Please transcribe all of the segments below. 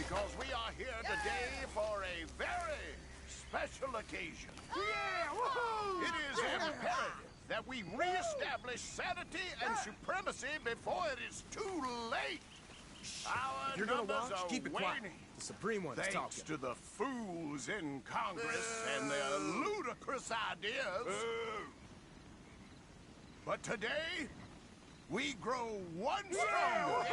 because we are here today for a very special occasion. Yeah! Woohoo! It is imperative that we reestablish sanity and supremacy before it is too late. Our You're gonna numbers watch? are Keep it quiet. waning. The Supreme One's Thanks talking. to the fools in Congress and their ludicrous ideas. But today, we grow one stronger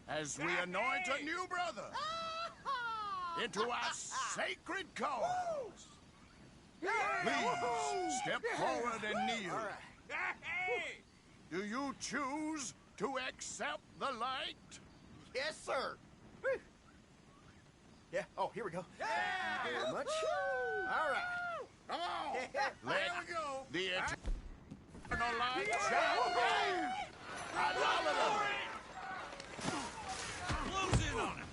as we anoint a new brother into our sacred cause. Please step forward and kneel. Do you choose to accept the light? Yes, sir. Yeah. Oh, here we go. Thank you very much. All right. Come on. There we go. The eternal light shine bright. I love it. Close in on it.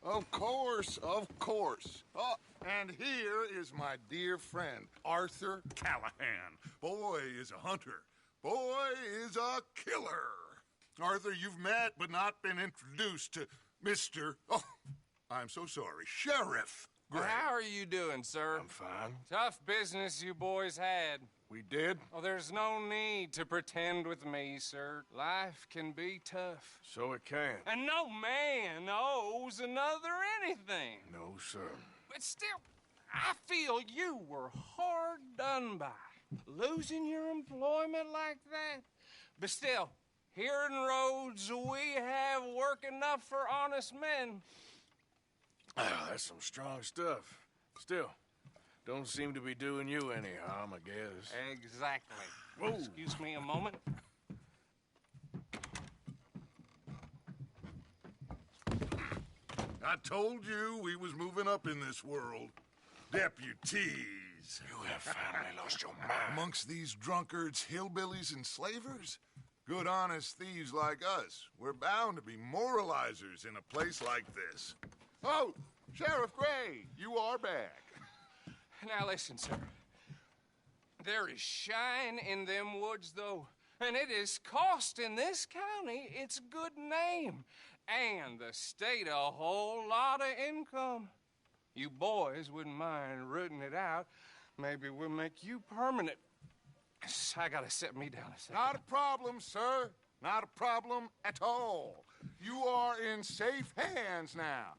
Of course, of course. Oh, and here is my dear friend, Arthur Callahan. Boy is a hunter. Boy is a killer. Arthur, you've met but not been introduced to Mr. Oh, I'm so sorry, Sheriff Gray. How are you doing, sir? I'm fine. Tough business you boys had. We did? Oh, there's no need to pretend with me, sir. Life can be tough. So it can. And no man owes another anything. No, sir. But still, I feel you were hard done by. Losing your employment like that. But still, here in Rhodes, we have work enough for honest men. Ah, that's some strong stuff. Still, don't seem to be doing you any harm, I guess. Exactly. Whoa. Excuse me a moment. I told you we was moving up in this world. Deputies. You have finally lost your mind. Amongst these drunkards, hillbillies, and slavers? Good honest thieves like us. We're bound to be moralizers in a place like this. Oh, Sheriff Gray, you are back. Now listen, sir. There is shine in them woods, though, and it is costing this county its good name and the state a whole lot of income. You boys wouldn't mind rooting it out. Maybe we'll make you permanent. I gotta set me down a second. Not a problem, sir. Not a problem at all. You are in safe hands now.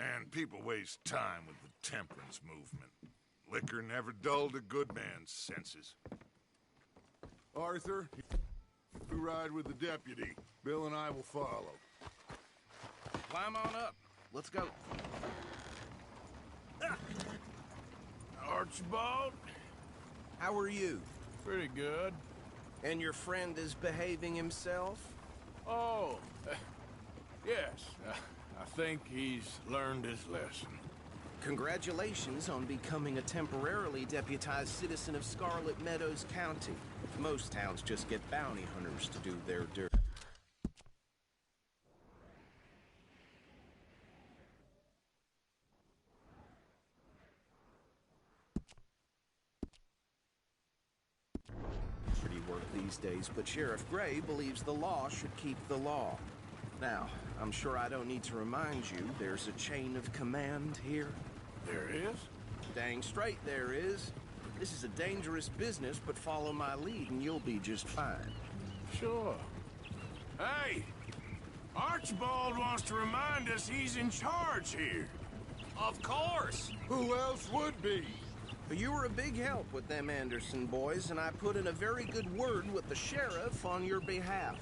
And people waste time with the temperance movement. Liquor never dulled a good man's senses. Arthur, you ride with the deputy. Bill and I will follow. Climb on up. Let's go. Archibald, How are you? Pretty good. And your friend is behaving himself? Oh, yes. I think he's learned his lesson. Congratulations on becoming a temporarily deputized citizen of Scarlet Meadows County. Most towns just get bounty hunters to do their dirt. Pretty work these days, but Sheriff Gray believes the law should keep the law. Now, I'm sure I don't need to remind you there's a chain of command here. There is? Dang straight there is. This is a dangerous business, but follow my lead and you'll be just fine. Sure. Hey! Archibald wants to remind us he's in charge here. Of course. Who else would be? You were a big help with them Anderson boys, and I put in a very good word with the sheriff on your behalf.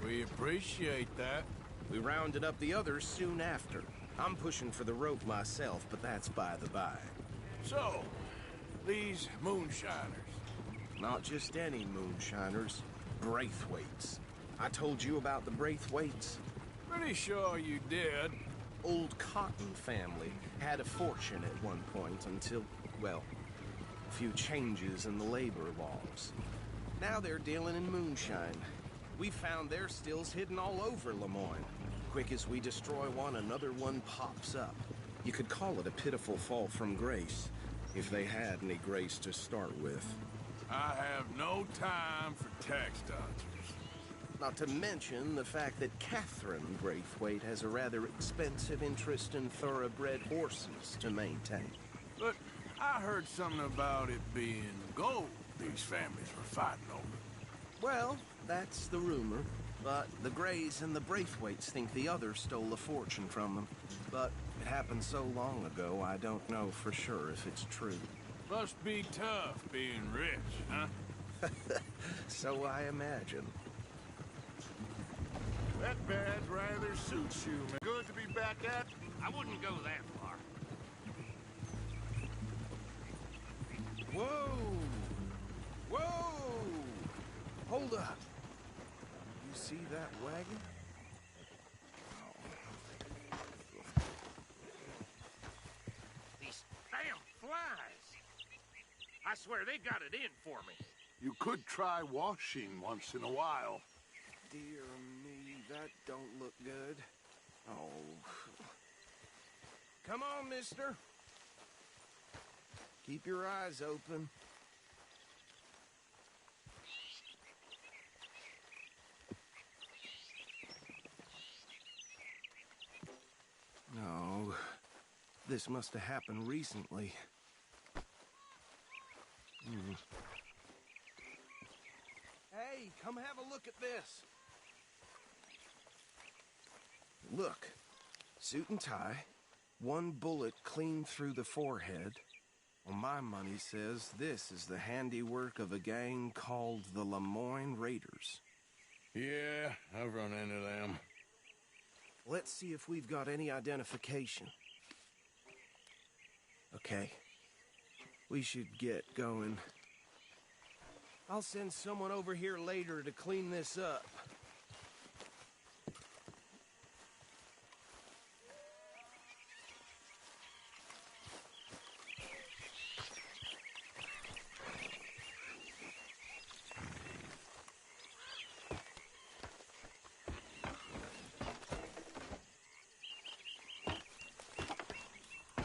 We appreciate that. We rounded up the others soon after. I'm pushing for the rope myself, but that's by the by. So, these moonshiners. Not just any moonshiners. Braithwaites. I told you about the Braithwaites? Pretty sure you did. Old Cotton family had a fortune at one point until, well, a few changes in the labor laws. Now they're dealing in moonshine. We found their stills hidden all over Lemoyne. Quick as we destroy one, another one pops up. You could call it a pitiful fall from grace, if they had any grace to start with. I have no time for tax dodgers. Not to mention the fact that Catherine Braithwaite has a rather expensive interest in thoroughbred horses to maintain. But I heard something about it being gold these families were fighting over. Well, that's the rumor. But the Grays and the Braithwaites think the others stole a fortune from them. But it happened so long ago, I don't know for sure if it's true. Must be tough being rich, huh? So I imagine. That badge rather suits you, man. Good to be back at. I wouldn't go that far. Whoa! Whoa! Hold up. You see that wagon? These damn flies. I swear they got it in for me. You could try washing once in a while. Dear me, that don't look good. Oh. Come on, mister. Keep your eyes open. No. This must have happened recently. Hey, come have a look at this. Look, suit and tie, one bullet clean through the forehead. Well, my money says this is the handiwork of a gang called the Lemoyne Raiders. Yeah, I've run into them. Let's see if we've got any identification. Okay, we should get going. I'll send someone over here later to clean this up.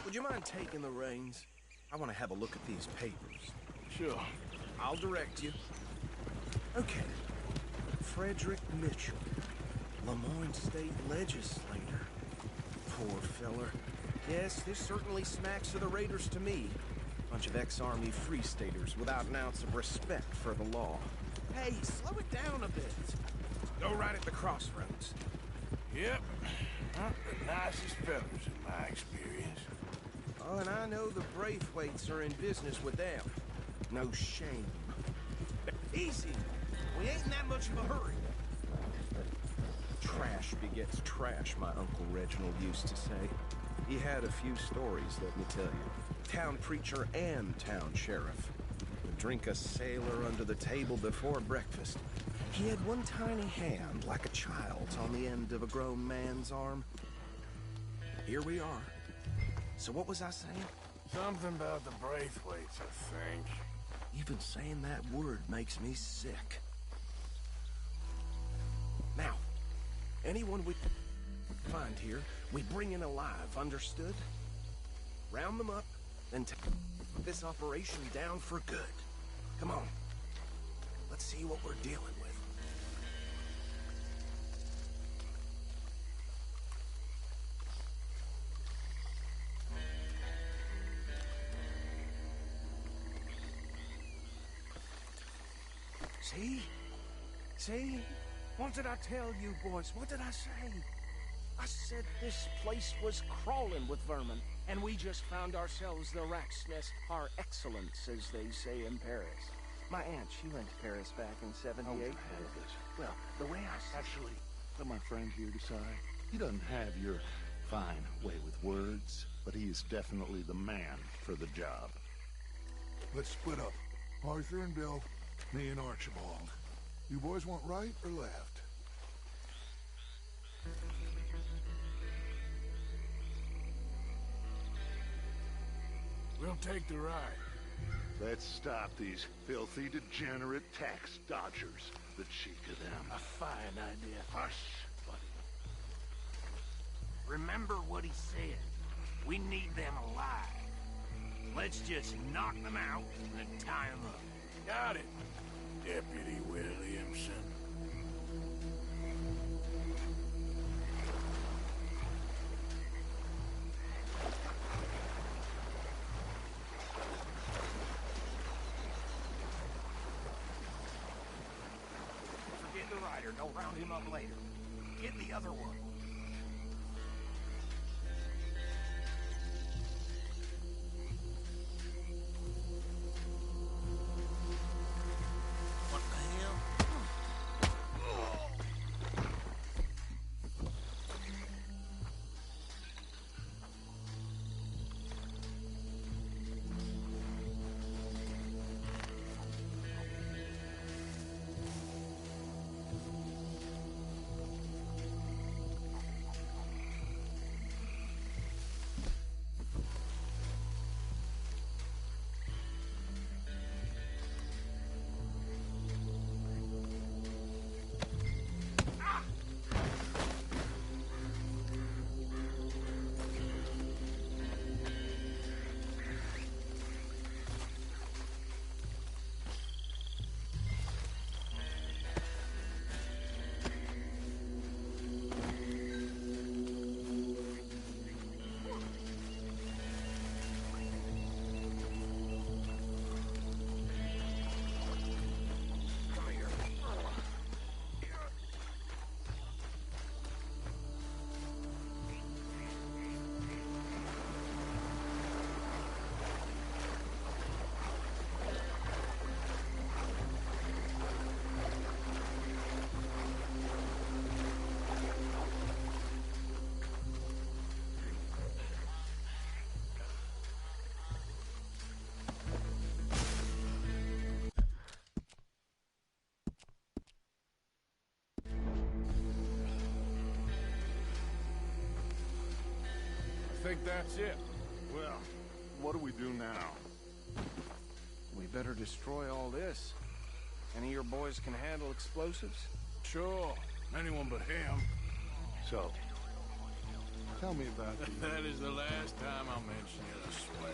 Would you mind taking the reins? I want to have a look at these papers. Sure. I'll direct you. Okay. Frederick Mitchell, Lemoyne State Legislator. Poor feller. Yes, this certainly smacks of the Raiders to me. Bunch of ex-Army Free Staters without an ounce of respect for the law. Hey, slow it down a bit. Go right at the crossroads. Yep. Not the nicest fellas in my experience. Oh, and I know the Braithwaites are in business with them. No shame. Easy. We ain't in that much of a hurry. Trash begets trash, my Uncle Reginald used to say. He had a few stories, let me tell you. Town preacher and town sheriff. drink a sailor under the table before breakfast. He had one tiny hand, like a child's, on the end of a grown man's arm. Here we are. So what was I saying? Something about the Braithwaites, I think. Even saying that word makes me sick. Now, anyone we find here, we bring in alive, understood? Round them up, then take this operation down for good. Come on. Let's see what we're dealing with. See? See? What did I tell you, boys? What did I say? I said this place was crawling with vermin, and we just found ourselves the rat's nest par excellence, as they say in Paris. My aunt, she went to Paris back in '78. Well, the way I... Actually, let my friend here decide. He doesn't have your fine way with words, but he is definitely the man for the job. Let's split up. Arthur and Bill, me and Archibald. You boys want right or left? We'll take the ride. Let's stop these filthy, degenerate tax dodgers. The cheek of them. A fine idea. Hush, buddy. Remember what he said. We need them alive. Let's just knock them out and tie them up. Got it, Deputy Williamson. Forget the rider. Don't round him up later. Get the other one. What the hell? I think that's it. Well, what do we do now? We better destroy all this. Any of your boys can handle explosives? Sure. Anyone but him. So, tell me about the... That is the last time I'll mention it, I swear.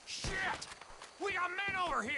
Shit! We got men over here!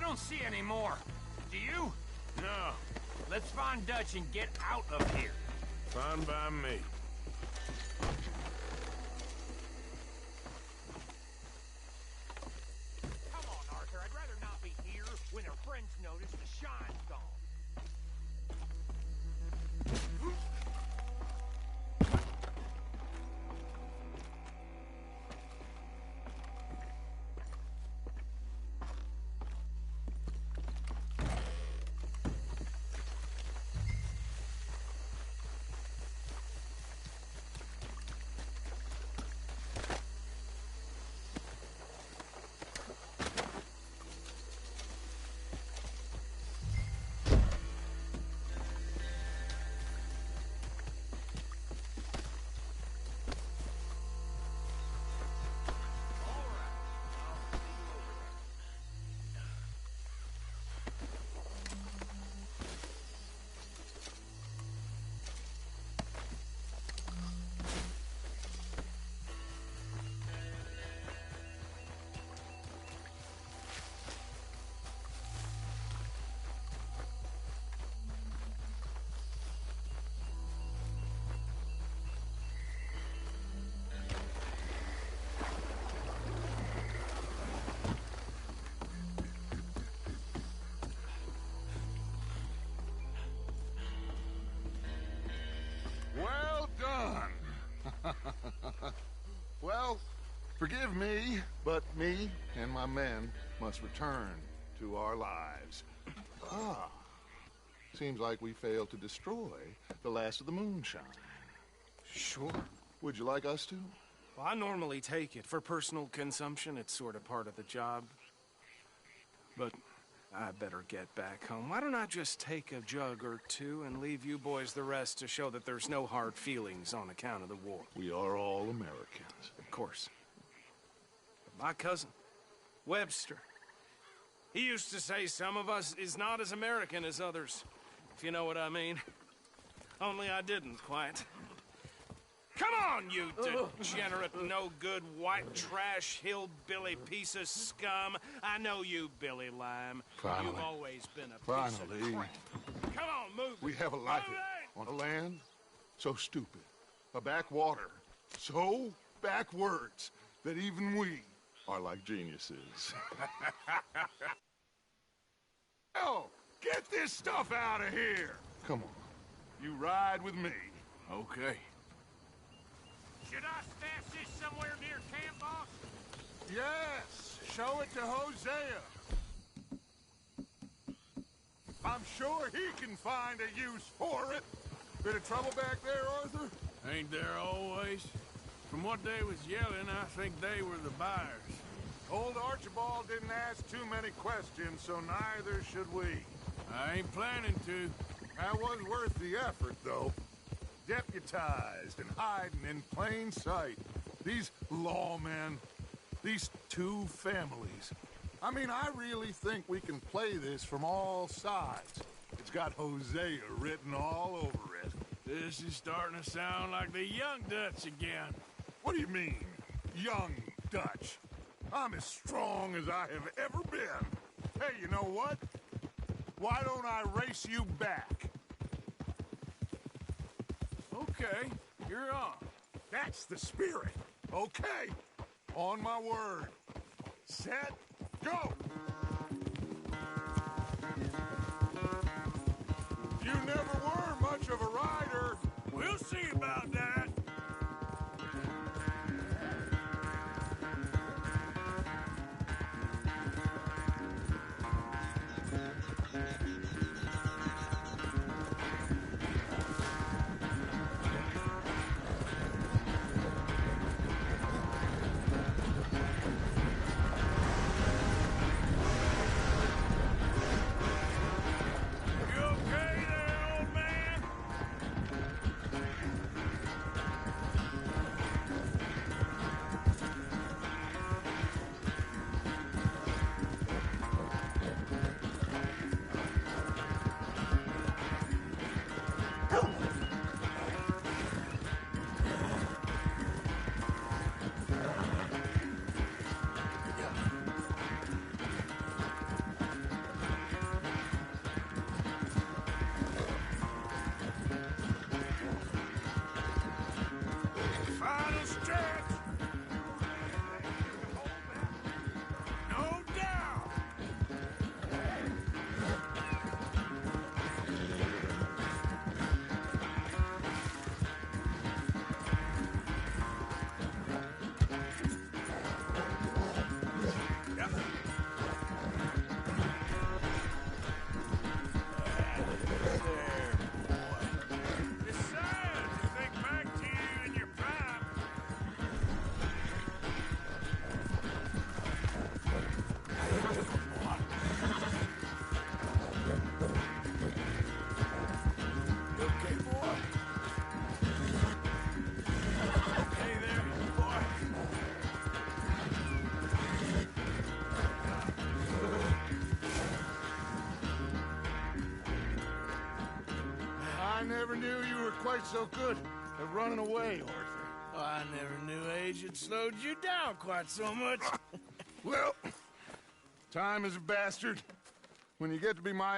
don't see any more. Do you? No, Let's find Dutch and get out of here. fine by me. Come on, Arthur. I'd rather not be here when our friends notice the shine's gone. Well done. Well, forgive me, but me and my men must return to our lives. Ah, seems like we failed to destroy the last of the moonshine. Sure. Would you like us to? Well, I normally take it. For personal consumption, it's sort of part of the job. But I better get back home. Why don't I just take a jug or two and leave you boys the rest to show that there's no hard feelings on account of the war? We are all Americans. Of course. But my cousin, Webster, he used to say some of us is not as American as others, if you know what I mean. Only I didn't quite. Come on, you degenerate, no-good, white trash, hillbilly piece of scum. I know you, Billy Lime. Finally. You've always been a piece of Finally. crap. Come on, move We it. have a life Move it. on a land so stupid, a backwater so backwards that even we are like geniuses. Oh, get this stuff out of here! Come on, you ride with me. Okay. Should I stash this somewhere near camp, boss? Yes, show it to Hosea. I'm sure he can find a use for it. Bit of trouble back there, Arthur? Ain't there always? From what they was yelling, I think they were the buyers. Old Archibald didn't ask too many questions, so neither should we. I ain't planning to. That was worth the effort, though. Deputized and hiding in plain sight. These lawmen, these two families. I mean, I really think we can play this from all sides. It's got Hosea written all over it. This is starting to sound like the Young Dutch again. What do you mean, young Dutch? I'm as strong as I have ever been. Hey, you know what? Why don't I race you back? Okay, you're on. That's the spirit. Okay. On my word. Set, go! You never were much of a rider. We'll see about that. You okay there, old man? never knew you were quite so good at running away, Arthur. Oh, I never knew age had slowed you down quite so much. Well, time is a bastard. When you get to be my